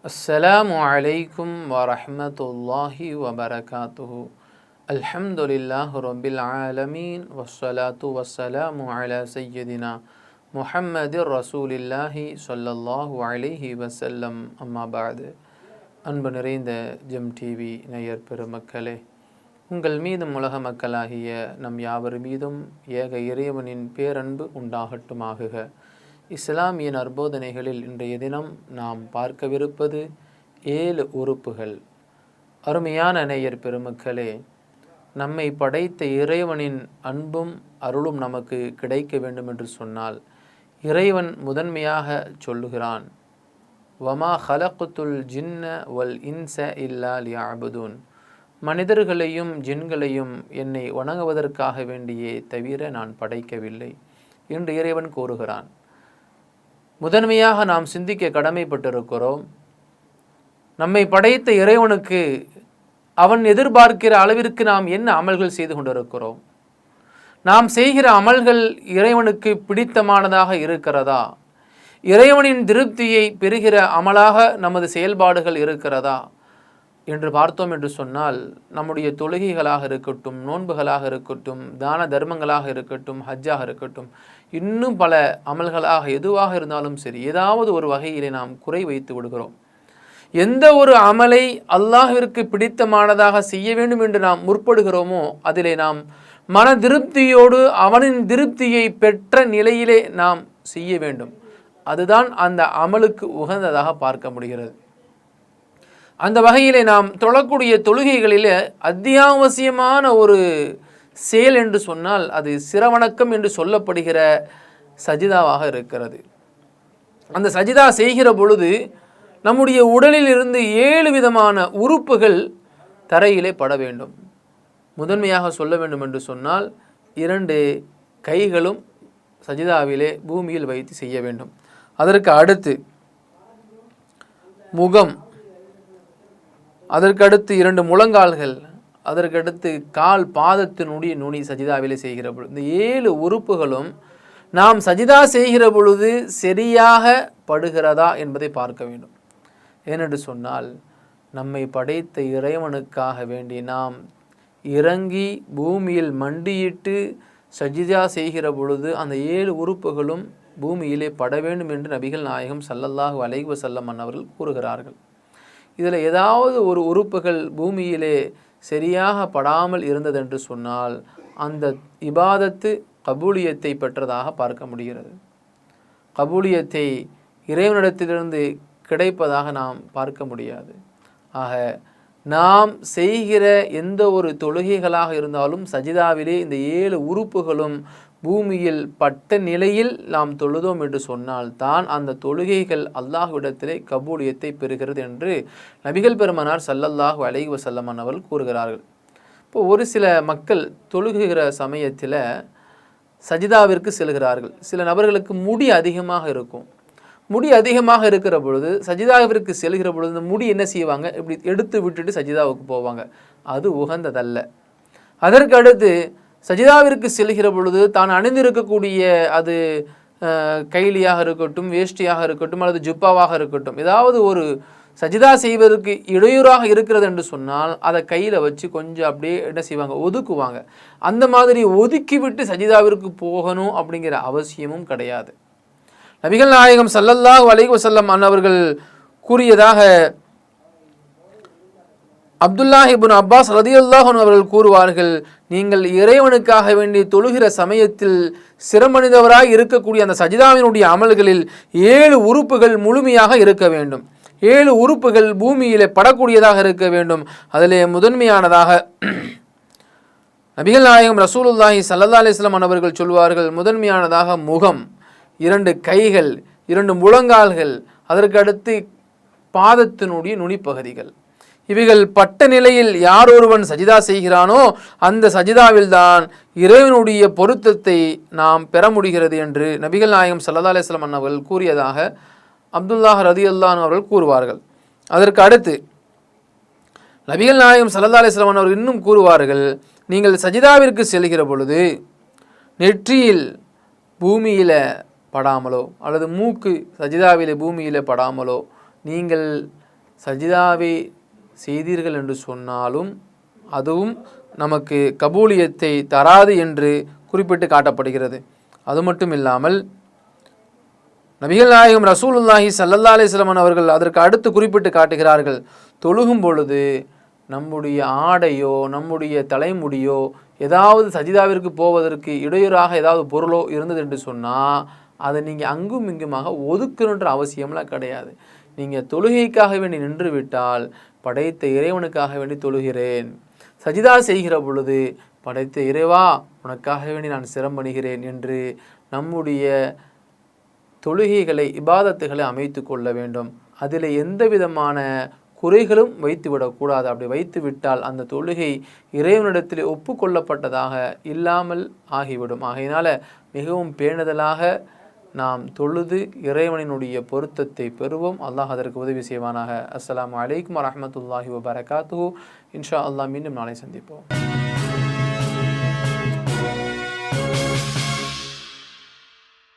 السلام عليكم ورحمة الله وبركاته. الحمد لله رب العالمين والصلاة والسلام على سيدنا محمد رسول الله صلى الله عليه وسلم. أما بعد. அன்பு நிறைந்த GeM TV நேயர் பெருமக்களே, உங்கள் மீதும் உலக மக்களாகிய நம் யாவர் மீதும் ஏக இறைவனின் பேரன்பு உண்டாகட்டுமாகுக. இஸ்லாமிய நற்போதனைகளில் இன்றைய தினம் நாம் பார்க்கவிருப்பது 7 உறுப்புகள். அருமையான நேயர் பெருமக்களே, நம்மை படைத்த இறைவனின் அன்பும் அருளும் நமக்கு கிடைக்க வேண்டும் என்று சொன்னால் இறைவன் முதன்மையாக சொல்லுகிறான், வமா ஹலக்குத்துல் ஜின்ன வல் இன்ச இல்லா லியஅபுதூன், மனிதர்களையும் ஜின்களையும் என்னை வணங்குவதற்காக வேண்டியே தவிர நான் படைக்கவில்லை என்று இறைவன் கூறுகிறான். முதன்மையாக நாம் சிந்திக்க கடமைப்பட்டிருக்கிறோம். நம்மை படைத்த இறைவனுக்கு அவன் எதிர்பார்க்கிற அளவிற்கு நாம் என்ன அமல்கள் செய்து கொண்டிருக்கிறோம்? நாம் செய்கிற அமல்கள் இறைவனுக்கு பிடித்தமானதாக இருக்கிறதா? இறைவனின் திருப்தியை பெறுகிற அமலாக நமது செயல்பாடுகள் இருக்கிறதா என்று பார்த்தோம் என்று சொன்னால், நம்முடைய தொழுகைகளாக இருக்கட்டும், நோன்புகளாக இருக்கட்டும், தான தர்மங்களாக இருக்கட்டும், ஹஜ்ஜாக இருக்கட்டும், இன்னும் பல அமல்களாக எதுவாக இருந்தாலும் சரி, ஏதாவது ஒரு வகையிலே நாம் குறை வைத்து விடுகிறோம். எந்த ஒரு அமலை அல்லாஹ்விற்கு பிடித்தமானதாக செய்ய வேண்டும் என்று நாம் முற்படுகிறோமோ அதிலே நாம் மன திருப்தியோடு அவனின் திருப்தியை பெற்ற நிலையிலே நாம் செய்ய வேண்டும். அதுதான் அந்த அமலுக்கு உகந்ததாக பார்க்க முடிகிறது. அந்த வகையிலே நாம் தொழக்கூடிய தொழுகைகளில் அத்தியாவசியமான ஒரு செயல் என்று சொன்னால் அது சிரவணக்கம் என்று சொல்லப்படுகிற சஜிதாவாக இருக்கிறது. அந்த சஜிதா செய்கிற பொழுது நம்முடைய உடலில் இருந்து 7 விதமான உறுப்புகள் தரையிலே பட வேண்டும். முதன்மையாக சொல்ல வேண்டும் என்று சொன்னால் 2 கைகளும் சஜிதாவிலே பூமியில் வைத்து செய்ய வேண்டும். அதற்கு அடுத்து முகம், அதற்கடுத்து 2 முழங்கால்கள், அதற்கடுத்து கால் பாதத்தினுடைய நுனி சஜிதாவிலே செய்கிற பொழுது இந்த 7 உறுப்புகளும் நாம் சஜிதா செய்கிற பொழுது சரியாக படுகிறதா என்பதை பார்க்க வேண்டும். ஏனென்று சொன்னால், நம்மை படைத்த இறைவனுக்காக வேண்டி நாம் இறங்கி பூமியில் மண்டியிட்டு சஜிதா செய்கிற பொழுது அந்த 7 உறுப்புகளும் பூமியிலே பட வேண்டும் என்று நபிகள் நாயகம் ஸல்லல்லாஹு அலைஹி வஸல்லம் அவர்கள் கூறுகிறார்கள். இதில் ஏதாவது ஒரு உறுப்புகள் பூமியிலே சரியாக படாமல் இருந்ததென்று சொன்னால் அந்த இபாதத்து கபூலியத்தை பெற்றதாக பார்க்க முடிகிறது. கபூலியத்தை இறைவனிடத்திலிருந்து கிடைப்பதாக நாம் பார்க்க முடியாது. ஆக நாம் செய்கிற எந்த ஒரு தொழுகைகளாக இருந்தாலும் சஜிதாவிலே இந்த 7 உறுப்புகளும் பூமியில் பட்ட நிலையில் நாம் தொழுதோம் என்று சொன்னால் தான் அந்த தொழுகைகள் அல்லாஹ்விடத்திலே கபூலியத்தை பெறுகிறது என்று நபிகள் பெருமானார் ஸல்லல்லாஹு அலைஹி வஸல்லம் அவர்கள் கூறுகிறார்கள். இப்போ ஒரு சில மக்கள் தொழுகிற சமயத்தில் சஜிதாவிற்கு செல்கிறார்கள். சில நபர்களுக்கு முடி அதிகமாக இருக்கும். முடி அதிகமாக இருக்கிற பொழுது சஜிதாவிற்கு செல்கிற பொழுது இந்த முடி என்ன செய்வாங்க, இப்படி எடுத்து விட்டுட்டு சஜிதாவுக்கு போவாங்க. அது உகந்ததல்ல. அதற்கு அடுத்து சஜிதாவிற்கு செல்கிற பொழுது தான் அணிந்திருக்கக்கூடிய அது கைலியாக இருக்கட்டும், வேஷ்டியாக இருக்கட்டும், அல்லது ஜுப்பாவாக இருக்கட்டும், ஏதாவது ஒரு சஜிதா செய்வதற்கு இடையூறாக இருக்கிறது என்று சொன்னால் அதை கையில் வச்சு கொஞ்சம் அப்படியே என்ன செய்வாங்க, ஒதுக்குவாங்க. அந்த மாதிரி ஒதுக்கிவிட்டு சஜிதாவிற்கு போகணும் அப்படிங்கிற அவசியமும் கிடையாது. நபிகள் நாயகம் ஸல்லல்லாஹு அலைஹி வஸல்லம் அவர்கள் கூறியதாக அப்துல்லாஹ் இப்னு அப்பாஸ் ரலியல்லாஹு அன்ஹு அவர்கள் கூறுவார்கள், நீங்கள் இறைவனுக்காக வேண்டி தொழுகிற சமயத்தில் சிரமணிந்தவராய் இருக்கக்கூடிய அந்த சஜிதாவினுடைய அமல்களில் 7 உறுப்புகள் முழுமையாக இருக்க வேண்டும். 7 உறுப்புகள் பூமியிலே படக்கூடியதாக இருக்க வேண்டும். அதிலே முதன்மையானதாக நபிகள் நாயகம் ரசூலுல்லாஹி ஸல்லல்லாஹு அலைஹி வஸல்லம் அவர்கள் சொல்வார்கள், முதன்மையானதாக முகம், 2 கைகள், 2 முழங்கால்கள், அதற்கு அடுத்து பாதத்தினுடைய நுனிப்பகுதிகள். இவைகள் பட்ட நிலையில் யார் ஒருவன் சஜிதா செய்கிறானோ அந்த சஜிதாவில் தான் இறைவனுடைய பொருத்தத்தை நாம் பெற முடிகிறது என்று நபிகள் நாயகம் ஸல்லல்லாஹு அலைஹி வஸல்லம் அவர்கள் கூறியதாக அப்துல்லாஹ் ரலியல்லாஹு அன்ஹு அவர்கள் கூறுவார்கள். அதற்கு அடுத்து நபிகள் நாயகம் ஸல்லல்லாஹு அலைஹி வஸல்லம் அவர்கள் இன்னும் கூறுவார்கள், நீங்கள் சஜிதாவிற்கு செல்கிற பொழுது நெற்றியில் பூமியில் படாமலோ அல்லது மூக்கு சஜிதாவிலே பூமியில் படாமலோ நீங்கள் சஜிதாவை செய்தீர்கள் என்று சொன்னாலும் அதுவும் நமக்கு கபூலியத்தை தராது என்று குறிப்பிட்டு காட்டப்படுகிறது. அது மட்டும் இல்லாமல் நபிகள் நாயகம் ரசூலுல்லாஹி ஸல்லல்லாஹு அலைஹி வஸல்லம் அவர்கள் அதற்கு அடுத்து குறிப்பிட்டு காட்டுகிறார்கள், தொழுகும் பொழுது நம்முடைய ஆடையோ நம்முடைய தலைமுடியோ ஏதாவது சஜிதாவிற்கு போவதற்கு இடையூறாக ஏதாவது பொருளோ இருந்தது என்று சொன்னால் அதை நீங்கள் அங்கும் இங்குமாக ஒதுக்கணுன்ற அவசியம்லாம் கிடையாது. நீங்கள் தொழுகைக்காக வேண்டி நின்று விட்டால் படைத்த இறைவனுக்காக வேண்டி தொழுகிறேன், சஜிதா செய்கிற பொழுது படைத்த இறைவா உனக்காக வேண்டி நான் சிரமப்படுகிறேன் என்று நம்முடைய தொழுகைகளை இபாதத்துகளை அமைத்து கொள்ள வேண்டும். அதில் எந்த விதமான குறைகளும் வைத்துவிடக்கூடாது. அப்படி வைத்து விட்டால் அந்த தொழுகை இறைவனிடத்தில் ஒப்புக்கொள்ளப்பட்டதாக இல்லாமல் ஆகிவிடும். ஆகையினால மிகவும் பேணுதலாக நாம் தொழுது இறைவனினுடைய பொருத்தத்தை பெறுவோம். அல்லாஹ் அதற்கு உதவி செய்வானாக. அஸ்ஸலாமு அலைக்கும் வரஹ்மத்துல்லாஹி வபரகாத்துஹு. இன்ஷா அல்லாஹ் மீண்டும் நாளை சந்திப்போம்.